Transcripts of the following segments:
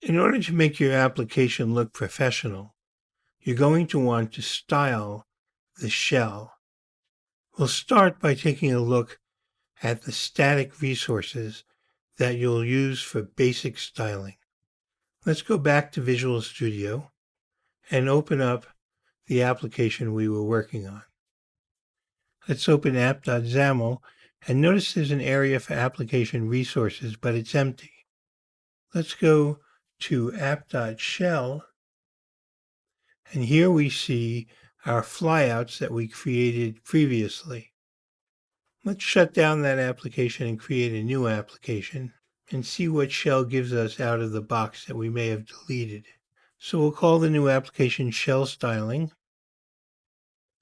In order to make your application look professional, you're going to want to style the shell. We'll start by taking a look at the static resources that you'll use for basic styling. Let's go back to Visual Studio and open up the application we were working on. Let's open app.xaml and notice there's an area for application resources, but it's empty. Let's go to app.shell, and here we see our flyouts that we created previously. Let's shut down that application and create a new application and see what shell gives us out of the box that we may have deleted. So we'll call the new application shell styling.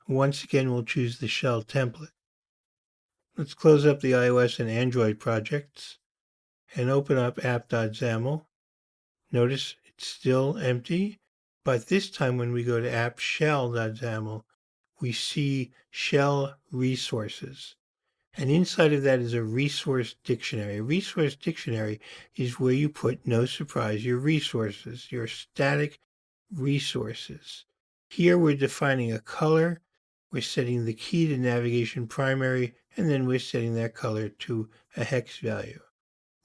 Once again, we'll choose the shell template. Let's close up the iOS and Android projects and open up app.xaml. Notice it's still empty, but this time when we go to app.shell.xaml, we see shell resources. And inside of that is a resource dictionary. A resource dictionary is where you put, no surprise, your resources, your static resources. Here we're defining a color, we're setting the key to navigation primary, and then we're setting that color to a hex value.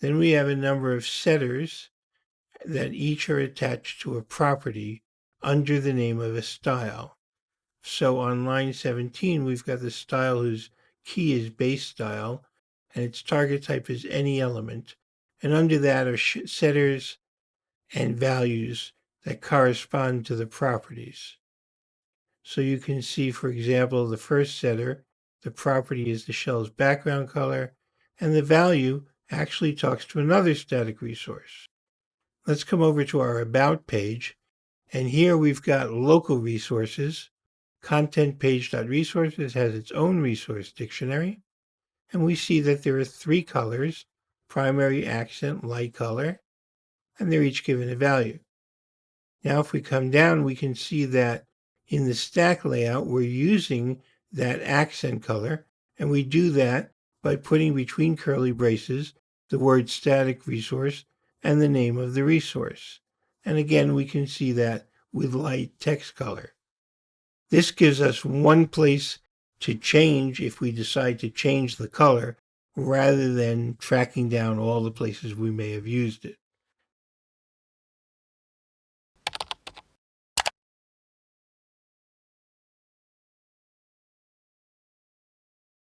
Then we have a number of setters that each are attached to a property under the name of a style. So on line 17, we've got the style whose key is base style, and its target type is any element. And under that are setters and values that correspond to the properties. So you can see, for example, the first setter, the property is the shell's background color, and the value actually talks to another static resource. Let's come over to our About page, and here we've got local resources. Content page.resources has its own resource dictionary, and we see that there are three colors: primary, accent, light color, and they're each given a value. Now if we come down, we can see that in the stack layout, we're using that accent color, and we do that by putting between curly braces the word static resource and the name of the resource. And again, we can see that with light text color. This gives us one place to change if we decide to change the color, rather than tracking down all the places we may have used it.